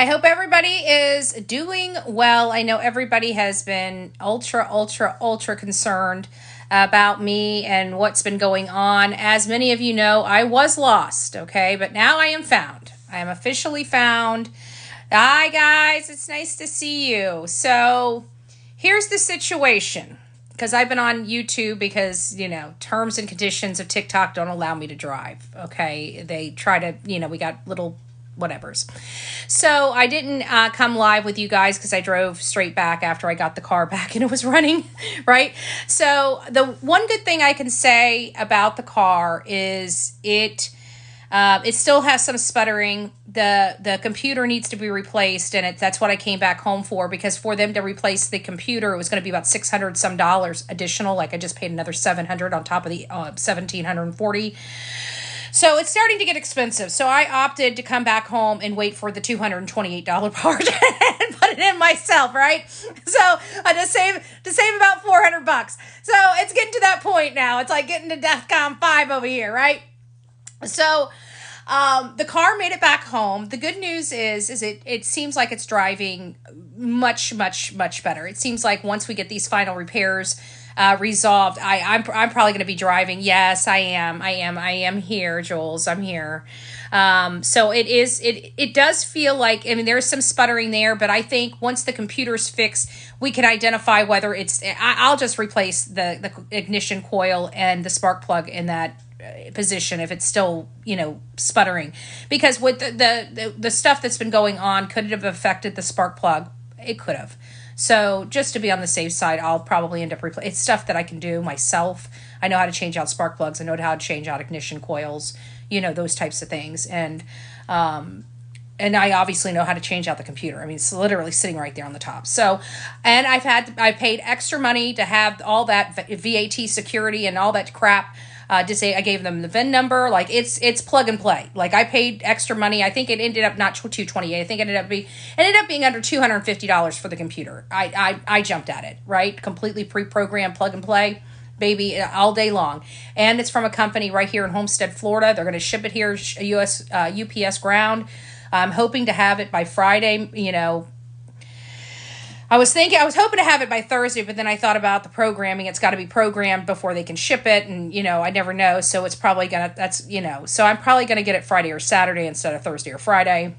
I hope everybody is doing well. I know everybody has been ultra concerned about me and what's been going on. As many of you know, I was lost, okay? But now I am found. I am officially found. Hi, guys. It's nice to see you. So here's the situation. Because I've been on YouTube because, terms and conditions of TikTok don't allow me to drive, okay? They try to, we got little whatevers. So I didn't come live with you guys because I drove straight back after I got the car back and it was running, right? So the one good thing I can say about the car is it still has some sputtering. The computer needs to be replaced, and that's what I came back home for, because for them to replace the computer, it was going to be about $600 some additional. Like I just paid another $700 on top of the $1,740. So it's starting to get expensive. So I opted to come back home and wait for the $228 part and put it in myself, right? So to save about $400. So it's getting to that point now. It's like getting to DEFCON 5 over here, right? So the car made it back home. The good news is it seems like it's driving much better. It seems like once we get these final repairs resolved, I'm probably going to be driving. Yes, I am here, Jules. I'm here. So it does feel like, there's some sputtering there, but I think once the computer's fixed, we can identify whether I'll just replace the ignition coil and the spark plug in that position if it's still sputtering, because with the stuff that's been going on, could it have affected the spark plug? It could have. So just to be on the safe side, I'll probably end up replacing. It's stuff that I can do myself. I know how to change out spark plugs. I know how to change out ignition coils, those types of things. And I obviously know how to change out the computer. It's literally sitting right there on the top. So, and I paid extra money to have all that VAT security and all that crap. To say I gave them the VIN number, like it's plug and play. Like I paid extra money. I think it ended up not $228. I think it ended up being under $250 for the computer. I jumped at it, right? Completely pre-programmed, plug and play, baby, all day long. And it's from a company right here in Homestead, Florida. They're going to ship it here, UPS ground. I'm hoping to have it by Friday. I was hoping to have it by Thursday, but then I thought about the programming. It's got to be programmed before they can ship it. And, I never know. So it's probably so I'm probably going to get it Friday or Saturday instead of Thursday or Friday.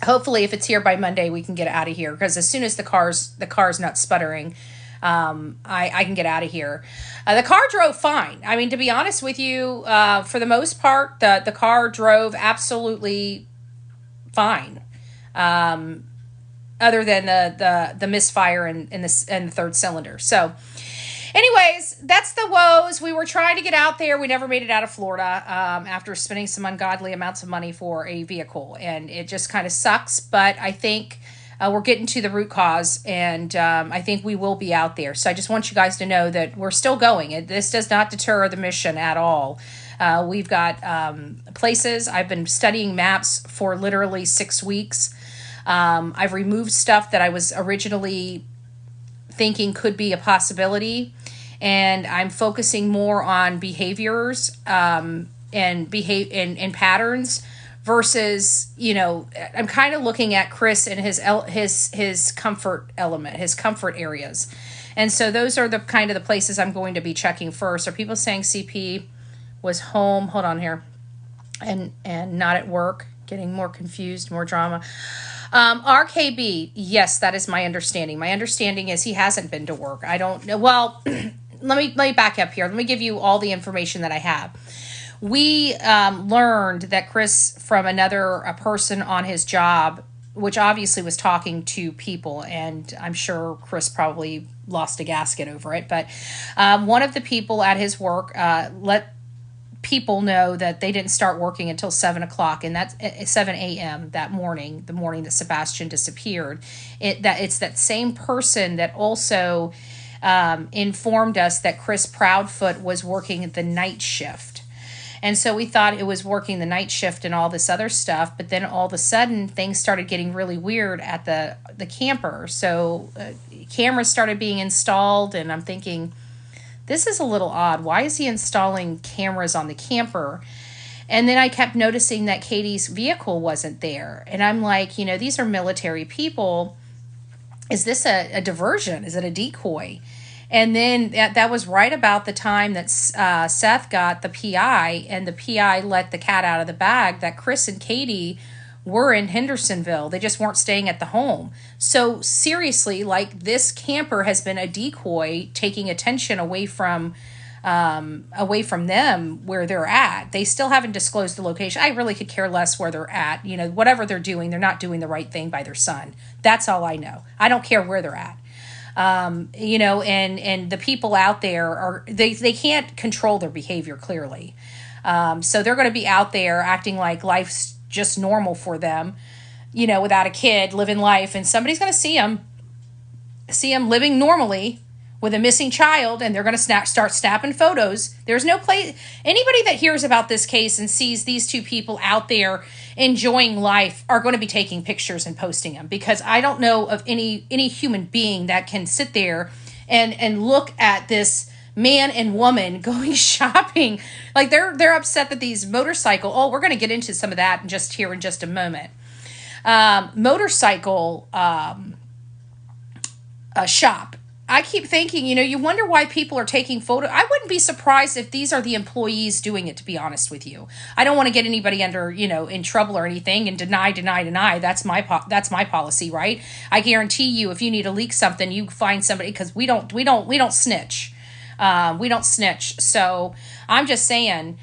Hopefully if it's here by Monday, we can get it out of here. Because as soon as the car's not sputtering, I can get out of here. The car drove fine. To be honest with you, for the most part, the car drove absolutely fine. Other than the misfire in the third cylinder. So anyways, that's the woes. We were trying to get out there. We never made it out of Florida after spending some ungodly amounts of money for a vehicle. And it just kind of sucks. But I think we're getting to the root cause. And I think we will be out there. So I just want you guys to know that we're still going. This does not deter the mission at all. We've got places. I've been studying maps for literally 6 weeks. I've removed stuff that I was originally thinking could be a possibility, and I'm focusing more on behaviors and patterns versus I'm kind of looking at Chris and his comfort element, his comfort areas, and so those are the kind of the places I'm going to be checking first. Are people saying CP was home? Hold on here, and not at work? Getting more confused, more drama. RKB, yes, that is my understanding. My understanding is he hasn't been to work. I don't know. Well, let me back up here. Let me give you all the information that I have. We learned that Chris, from a person on his job, which obviously was talking to people, and I'm sure Chris probably lost a gasket over it, but one of the people at his work let people know that they didn't start working until 7 o'clock, and that's 7 a.m. that morning, the morning that Sebastian disappeared. It's that same person that also informed us that Chris Proudfoot was working the night shift. And so we thought it was working the night shift and all this other stuff, but then all of a sudden things started getting really weird at the camper. So cameras started being installed, and I'm thinking, this is a little odd. Why is he installing cameras on the camper? And then I kept noticing that Katie's vehicle wasn't there. And I'm like, these are military people. Is this a diversion? Is it a decoy? And then that was right about the time that Seth got the PI, and the PI let the cat out of the bag that Chris and Katie were in Hendersonville. They just weren't staying at the home. So seriously, like, this camper has been a decoy, taking attention away from them where they're at. They still haven't disclosed the location. I really could care less where they're at. Whatever they're doing, they're not doing the right thing by their son. That's all I know. I don't care where they're at. And the people out there they can't control their behavior clearly. So they're going to be out there acting like life's just normal for them, without a kid, living life, and somebody's going to see them living normally with a missing child, and they're going to start snapping photos. There's no place. Anybody that hears about this case and sees these two people out there enjoying life are going to be taking pictures and posting them, because I don't know of any human being that can sit there and look at this man and woman going shopping. Like, they're upset that these motorcycle. Oh, we're going to get into some of that in just a moment. Motorcycle shop. I keep thinking, you wonder why people are taking photos. I wouldn't be surprised if these are the employees doing it, to be honest with you. I don't want to get anybody under, in trouble or anything, and deny. That's my policy, right? I guarantee you, if you need to leak something, you find somebody, because we don't snitch. We don't snitch. So I'm just saying,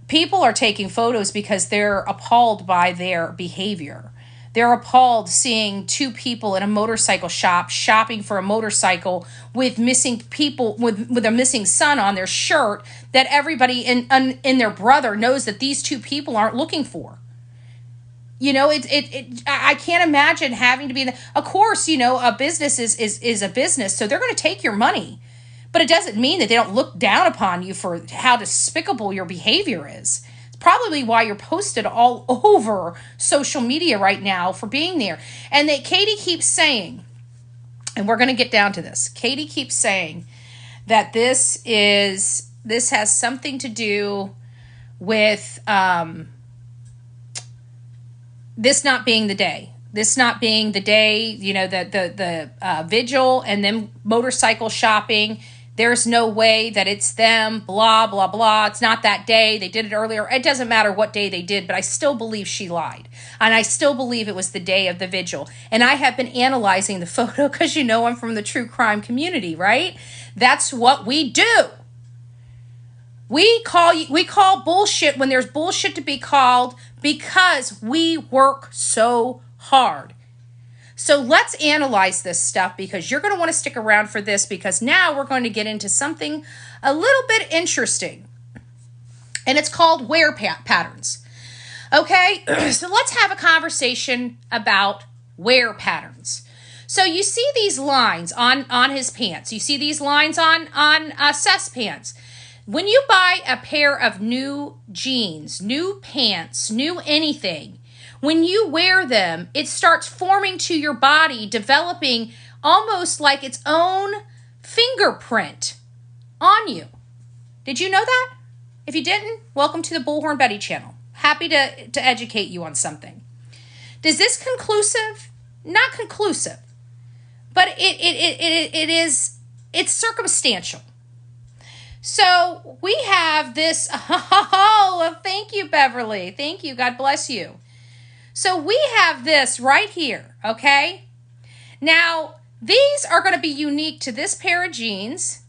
people are taking photos because they're appalled by their behavior. They're appalled seeing two people in a motorcycle shop shopping for a motorcycle with missing people, with a missing son on their shirt, that everybody in their brother knows that these two people aren't looking for. I can't imagine having to be of course, a business is a business, so they're going to take your money. But it doesn't mean that they don't look down upon you for how despicable your behavior is. Probably why you're posted all over social media right now for being there. And that Katie keeps saying, and we're going to get down to this, Katie keeps saying that this has something to do with this not being the day. This not being the day, the vigil and then motorcycle shopping. There's no way that it's them, blah, blah, blah. It's not that day. They did it earlier. It doesn't matter what day they did, but I still believe she lied. And I still believe it was the day of the vigil. And I have been analyzing the photo because I'm from the true crime community, right? That's what we do. We call bullshit when there's bullshit to be called, because we work so hard. So let's analyze this stuff, because you're going to want to stick around for this, because now we're going to get into something a little bit interesting. And it's called wear patterns. Okay, so let's have a conversation about wear patterns. So you see these lines on his pants. You see these lines on Seth's pants. When you buy a pair of new jeans, new pants, new anything, when you wear them, it starts forming to your body, developing almost like its own fingerprint on you. Did you know that? If you didn't, welcome to the Bullhorn Betty channel. Happy to educate you on something. Is this conclusive? Not conclusive, but it's circumstantial. So we have this, oh, thank you, Beverly. Thank you. God bless you. So we have this right here, okay? Now, these are going to be unique to this pair of jeans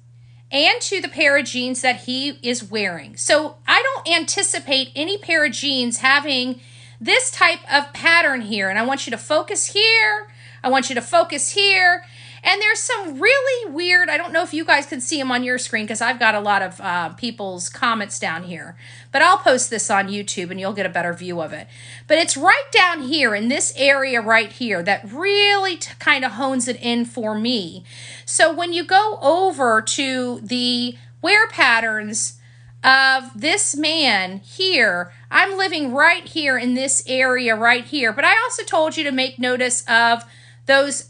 and to the pair of jeans that he is wearing. So I don't anticipate any pair of jeans having this type of pattern here. And I want you to focus here. I want you to focus here. And there's some really weird, I don't know if you guys can see them on your screen, because I've got a lot of people's comments down here. But I'll post this on YouTube and you'll get a better view of it. But it's right down here in this area right here that really kind of hones it in for me. So when you go over to the wear patterns of this man here, I'm living right here in this area right here. But I also told you to make notice of those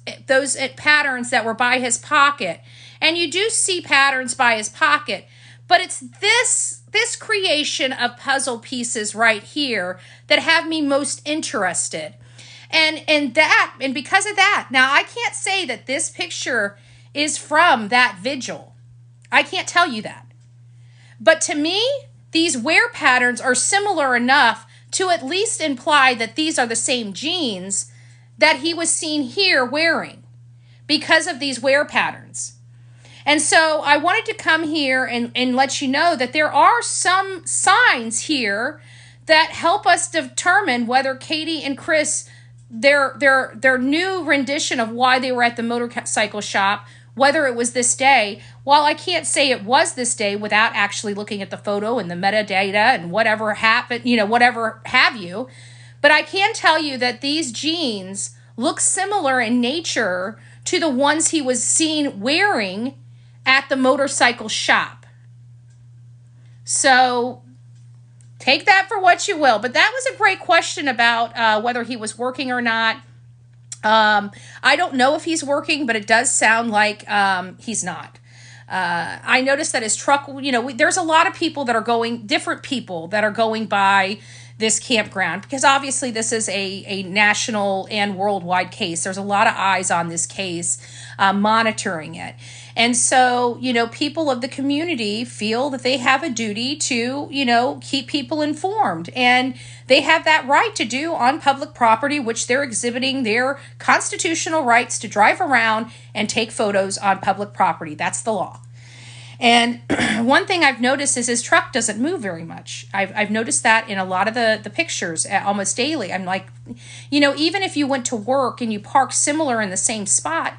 patterns that were by his pocket. And you do see patterns by his pocket, but it's this this creation of puzzle pieces right here that have me most interested. And because of that, now I can't say that this picture is from that vigil. I can't tell you that. But to me, these wear patterns are similar enough to at least imply that these are the same jeans that he was seen here wearing because of these wear patterns. And so I wanted to come here and let you know that there are some signs here that help us determine whether Katie and Chris, their new rendition of why they were at the motorcycle shop, whether it was this day. While I can't say it was this day without actually looking at the photo and the metadata and whatever happened, whatever have you, but I can tell you that these jeans look similar in nature to the ones he was seen wearing at the motorcycle shop. So take that for what you will. But that was a great question about whether he was working or not. I don't know if he's working, but it does sound like he's not. I noticed that his truck, there's a lot of people that are going, different people that are going by this campground, because obviously this is a national and worldwide case. There's a lot of eyes on this case, monitoring it. And so, people of the community feel that they have a duty to, keep people informed. And they have that right to do on public property, which they're exhibiting their constitutional rights to drive around and take photos on public property. That's the law. And one thing I've noticed is his truck doesn't move very much. I've noticed that in a lot of the pictures almost daily. I'm like, even if you went to work and you park similar in the same spot,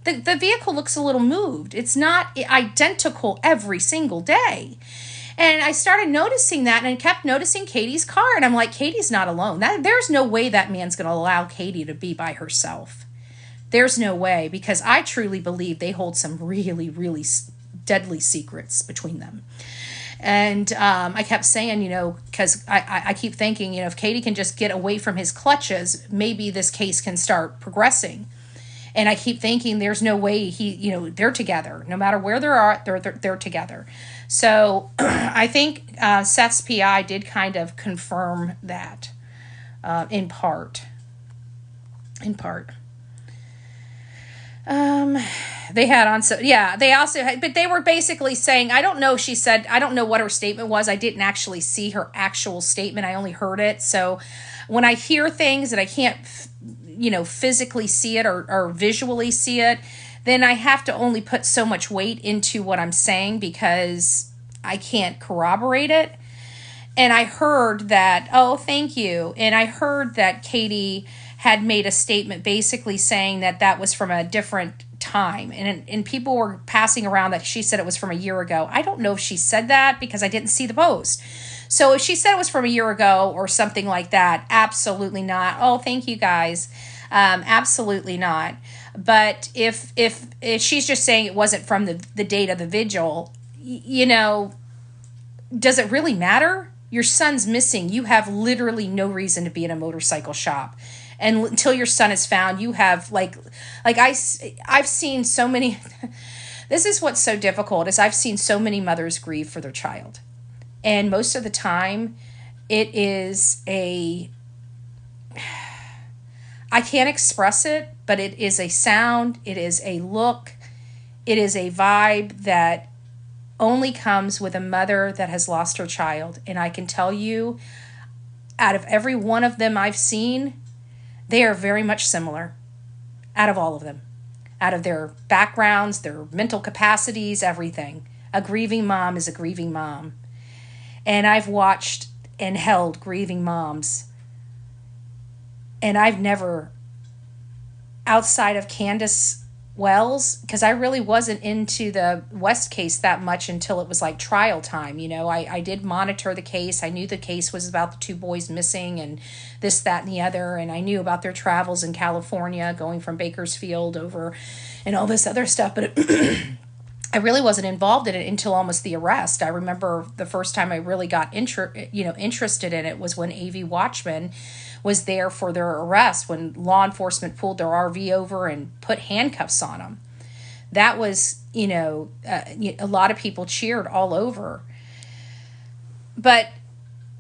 the vehicle looks a little moved. It's not identical every single day. And I started noticing that, and I kept noticing Katie's car. And I'm like, Katie's not alone. There's no way that man's going to allow Katie to be by herself. There's no way, because I truly believe they hold some really, really deadly secrets between them. And I kept saying, because I keep thinking, if Katie can just get away from his clutches, maybe this case can start progressing. And I keep thinking there's no way they're together. No matter where they are, they're together. So I think Seth's PI did kind of confirm that in part. They had on, they also had, but they were basically saying, I don't know, she said, I don't know what her statement was. I didn't actually see her actual statement. I only heard it. So when I hear things that I can't, physically see it or visually see it, then I have to only put so much weight into what I'm saying because I can't corroborate it. And I heard that, oh, thank you. And I heard that Katie had made a statement basically saying that was from a different time. And people were passing around that she said it was from a year ago. I don't know if she said that because I didn't see the post. So if she said it was from a year ago or something like that, absolutely not. Oh, thank you guys. Absolutely not. But if she's just saying it wasn't from the date of the vigil, does it really matter? Your son's missing. You have literally no reason to be in a motorcycle shop. And until your son is found, you have I've seen so many, this is what's so difficult is I've seen so many mothers grieve for their child. And most of the time it is I can't express it, but it is a sound, it is a look, it is a vibe that only comes with a mother that has lost her child. And I can tell you, out of every one of them I've seen, they are very much similar. Out of all of them. Out of their backgrounds, their mental capacities, everything. A grieving mom is a grieving mom. And I've watched and held grieving moms. And I've never, outside of Candace Wells, because I really wasn't into the West case that much until it was like trial time. I did monitor the case. I knew the case was about the two boys missing and this, that, and the other. And I knew about their travels in California, going from Bakersfield over and all this other stuff. But I really wasn't involved in it until almost the arrest. I remember the first time I really got interested in it was when A.V. Watchman was there for their arrest, when law enforcement pulled their RV over and put handcuffs on them. That was, a lot of people cheered all over. But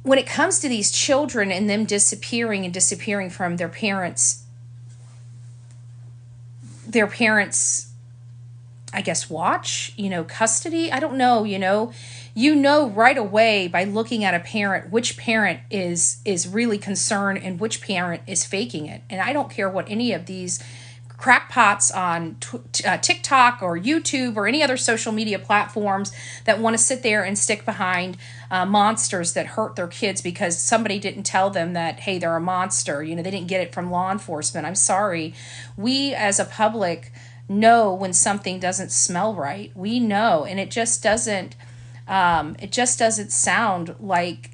when it comes to these children and them disappearing from their parents, I guess, watch, custody. I don't know, right away by looking at a parent, which parent is really concerned and which parent is faking it. And I don't care what any of these crackpots on TikTok or YouTube or any other social media platforms that want to sit there and stick behind monsters that hurt their kids because somebody didn't tell them that, hey, they're a monster. They didn't get it from law enforcement. I'm sorry. We as a public know when something doesn't smell right. We know, and it just doesn't sound like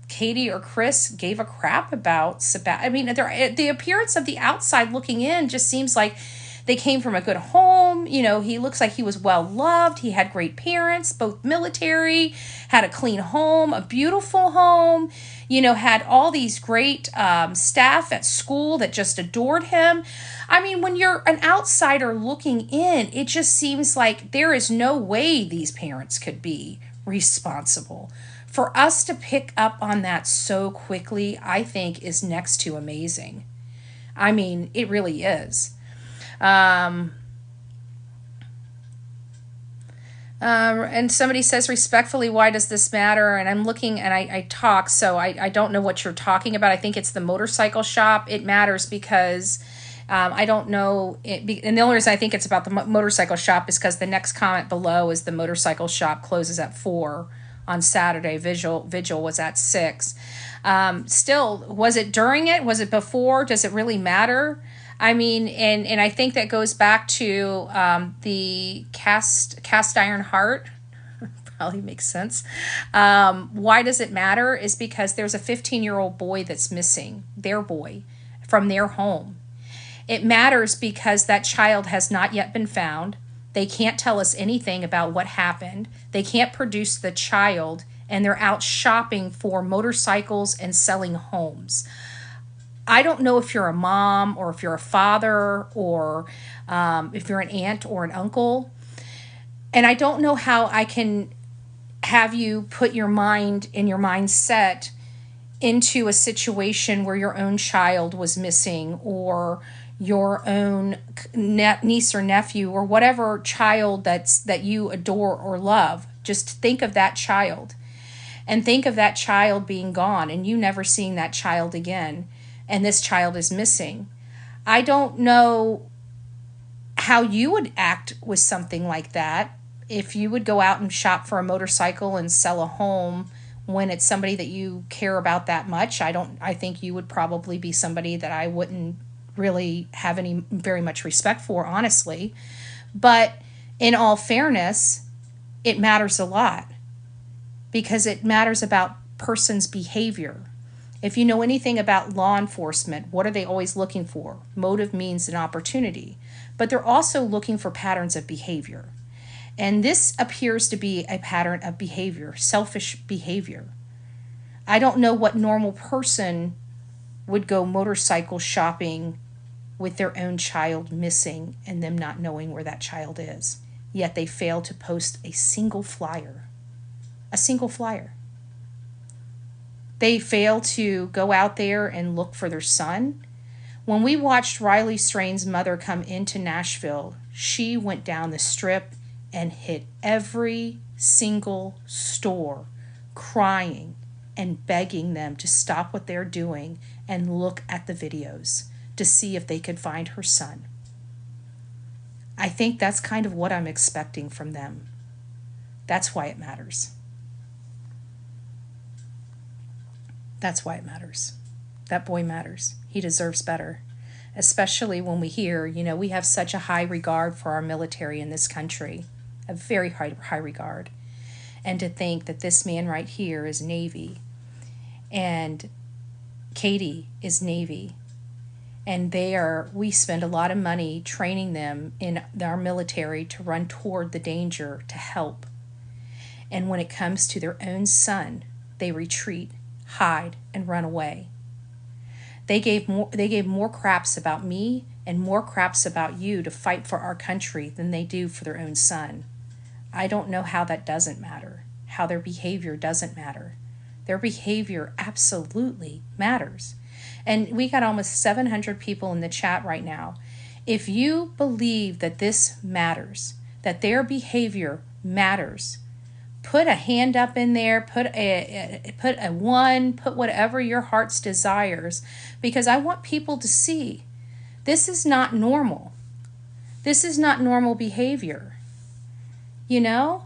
Katie or Chris gave a crap about Sebastian. I mean, the appearance of the outside looking in just seems like they came from a good home. He looks like he was well loved. He had great parents, both military, had a clean home, a beautiful home, had all these great staff at school that just adored him. I mean, when you're an outsider looking in, it just seems like there is no way these parents could be responsible. For us to pick up on that so quickly, I think is next to amazing. I mean, it really is. And somebody says respectfully, why does this matter? And I'm looking and I talk, so I don't know what you're talking about. I think it's the motorcycle shop. It matters because I don't know. And the only reason I think it's about the motorcycle shop is because the next comment below is the motorcycle shop closes at 4 on Saturday. Vigil was at 6. Still, was it during it? Was it before? Does it really matter? I mean, and I think that goes back to the cast iron heart. Probably makes sense. Why does it matter? Is because there's a 15-year-old boy that's missing, their boy, from their home. It matters because that child has not yet been found. They can't tell us anything about what happened. They can't produce the child, and they're out shopping for motorcycles and selling homes. I don't know if you're a mom or if you're a father or if you're an aunt or an uncle. And I don't know how I can have you put your mind and your mindset into a situation where your own child was missing or your own niece or nephew or whatever child that you adore or love. Just think of that child and think of that child being gone and you never seeing that child again. And this child is missing. I don't know how you would act with something like that. If you would go out and shop for a motorcycle and sell a home when it's somebody that you care about that much, I think you would probably be somebody that I wouldn't really have very much respect for, honestly. But in all fairness, it matters a lot because it matters about person's behavior. If you know anything about law enforcement, what are they always looking for? Motive, means, and opportunity. But they're also looking for patterns of behavior. And this appears to be a pattern of behavior, selfish behavior. I don't know what normal person would go motorcycle shopping with their own child missing and them not knowing where that child is. Yet they fail to post a single flyer. A single flyer. They fail to go out there and look for their son. When we watched Riley Strain's mother come into Nashville, she went down the strip and hit every single store, crying and begging them to stop what they're doing and look at the videos to see if they could find her son. I think that's kind of what I'm expecting from them. That's why it matters. That's why it matters. That boy matters. He deserves better. Especially when we hear, we have such a high regard for our military in this country. A very high regard. And to think that this man right here is Navy. And Katie is Navy. And we spend a lot of money training them in our military to run toward the danger, to help. And when it comes to their own son, they retreat, hide, and run away. They gave more craps about me and more craps about you to fight for our country than they do for their own son. I don't know how that doesn't matter. how their behavior doesn't matter. Their behavior absolutely matters. And we got almost 700 people in the chat right now. If you believe that this matters, that their behavior matters, put a hand up in there, put a one, put whatever your heart's desires, because I want people to see this is not normal. This is not normal behavior. You know?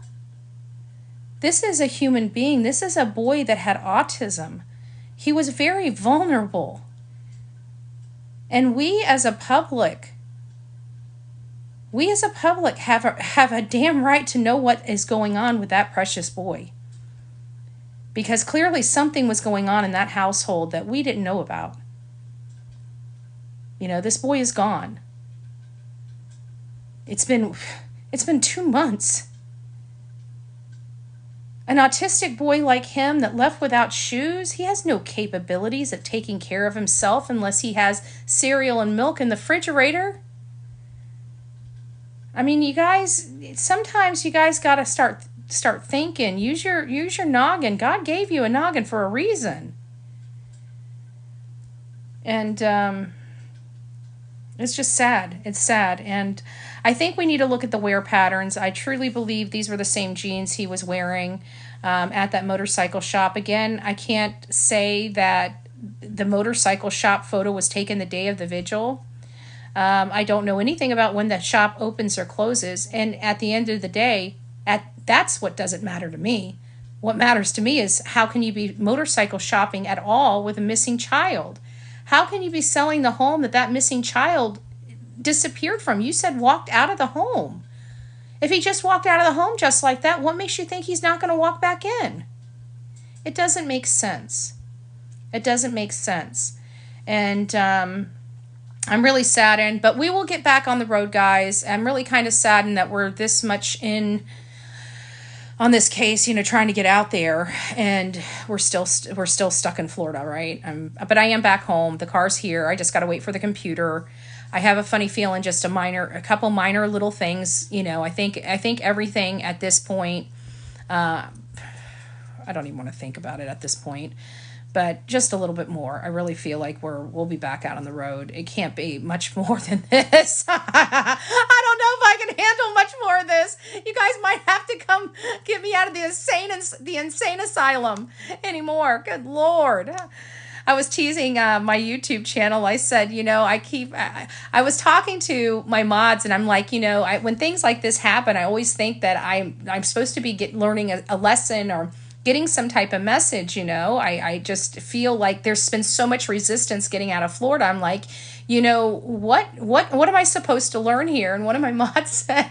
This is a human being. This is a boy that had autism. He was very vulnerable. And we as a public have a damn right to know what is going on with that precious boy. Because clearly something was going on in that household that we didn't know about. You know, this boy is gone. It's been 2 months. An autistic boy like him that left without shoes, he has no capabilities of taking care of himself unless he has cereal and milk in the refrigerator. I mean, you guys, sometimes you guys got to start thinking. Use your noggin. God gave you a noggin for a reason. And it's just sad. It's sad. And I think we need to look at the wear patterns. I truly believe these were the same jeans he was wearing at that motorcycle shop. Again, I can't say that the motorcycle shop photo was taken the day of the vigil. I don't know anything about when the shop opens or closes. And at the end of the day, that's what doesn't matter to me. What matters to me is how can you be motorcycle shopping at all with a missing child? How can you be selling the home that missing child disappeared from? You said walked out of the home. If he just walked out of the home just like that, what makes you think he's not going to walk back in? It doesn't make sense. It doesn't make sense. And I'm really saddened, but we will get back on the road, guys. I'm really kind of saddened that we're this much in on this case, you know, trying to get out there, and we're still stuck in Florida, right? But I am back home. The car's here. I just got to wait for the computer. I have a funny feeling, just a couple minor little things. You know, I think everything at this point, I don't even want to think about it at this point, but just a little bit more. I really feel like we'll be back out on the road. It can't be much more than this. I don't know if I can handle much more of this. You guys might have to come get me out of the insane asylum anymore. Good Lord. I was teasing my YouTube channel. I said, you know, I was talking to my mods, and I'm like, you know, when things like this happen, I always think that I'm supposed to be learning a lesson or getting some type of message, you know. I just feel like there's been so much resistance getting out of Florida. I'm like, you know, what am I supposed to learn here? And one of my mods said,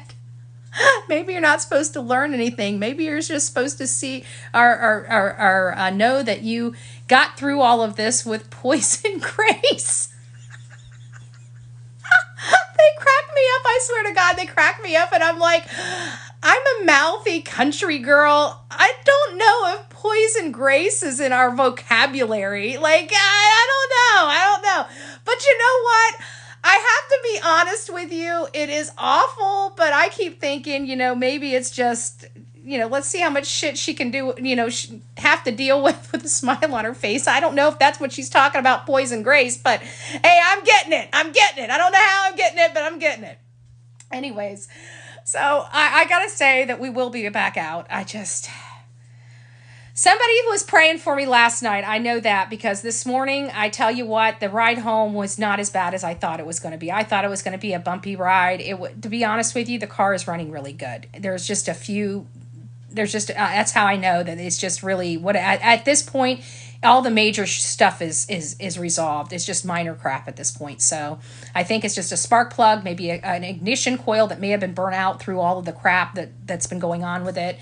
maybe you're not supposed to learn anything. Maybe you're just supposed to see or know that you got through all of this with poise and grace. They crack me up. I swear to God, they crack me up. And I'm like, I'm a mouthy country girl. I don't know if poise and grace is in our vocabulary. Like, I don't know. But you know what? I have to be honest with you. It is awful, but I keep thinking, you know, maybe it's just, you know, let's see how much shit she can do, you know, have to deal with a smile on her face. I don't know if that's what she's talking about, poise and grace, but hey, I'm getting it. I don't know how I'm getting it, but I'm getting it. Anyways, so I gotta say that we will be back out. Somebody was praying for me last night. I know that because this morning, I tell you what, the ride home was not as bad as I thought it was going to be. I thought it was going to be a bumpy ride. To be honest with you, the car is running really good. That's how I know that it's just really at this point, all the major stuff is resolved. It's just minor crap at this point. So I think it's just a spark plug, maybe an ignition coil that may have been burnt out through all of the crap that's been going on with it.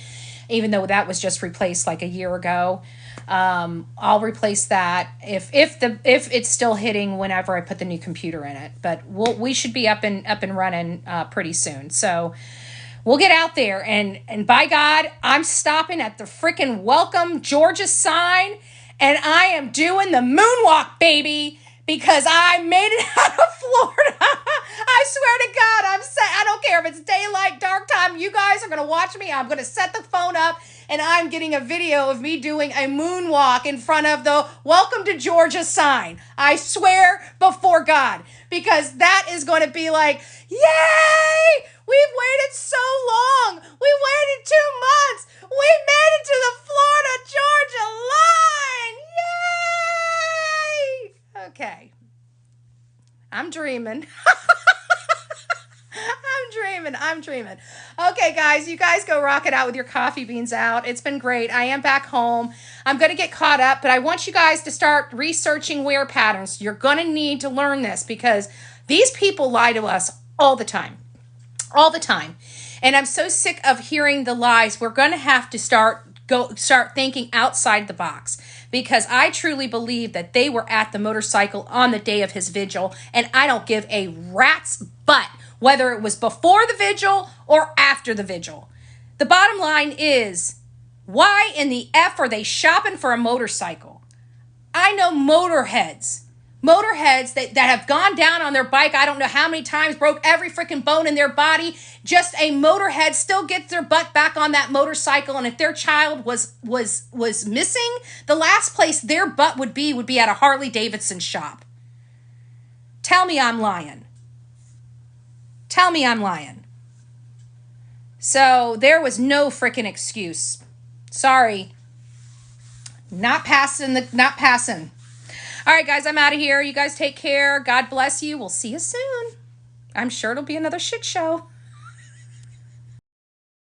Even though that was just replaced like a year ago. I'll replace that if it's still hitting whenever I put the new computer in it. But we should be up and running pretty soon. So we'll get out there, and by God, I'm stopping at the freaking Welcome Georgia sign, and I am doing the moonwalk, baby, because I made it out of Florida. I swear to God, I don't care if it's daylight, dark time. You guys are going to watch me. I'm going to set the phone up and I'm getting a video of me doing a moonwalk in front of the Welcome to Georgia sign. I swear before God, because that is going to be like, yay! We've waited so long. We waited 2 months. We made it to the Florida-Georgia line. Yay! Okay. I'm dreaming. I'm dreaming. Okay, guys, you guys go rock it out with your coffee beans out. It's been great. I am back home. I'm going to get caught up, but I want you guys to start researching wear patterns. You're going to need to learn this because these people lie to us all the time. All the time. And I'm so sick of hearing the lies. We're going to have to start thinking outside the box, because I truly believe that they were at the motorcycle on the day of his vigil, and I don't give a rat's butt whether it was before the vigil or after the vigil. The bottom line is, why in the F are they shopping for a motorcycle? I know motorheads that have gone down on their bike, I don't know how many times, broke every freaking bone in their body. Just a motorhead still gets their butt back on that motorcycle, and if their child was missing, the last place their butt would be at a Harley Davidson shop. Tell me I'm lying. Tell me I'm lying. So there was no freaking excuse. Sorry. Not passing. All right, guys, I'm out of here. You guys take care. God bless you. We'll see you soon. I'm sure it'll be another shit show.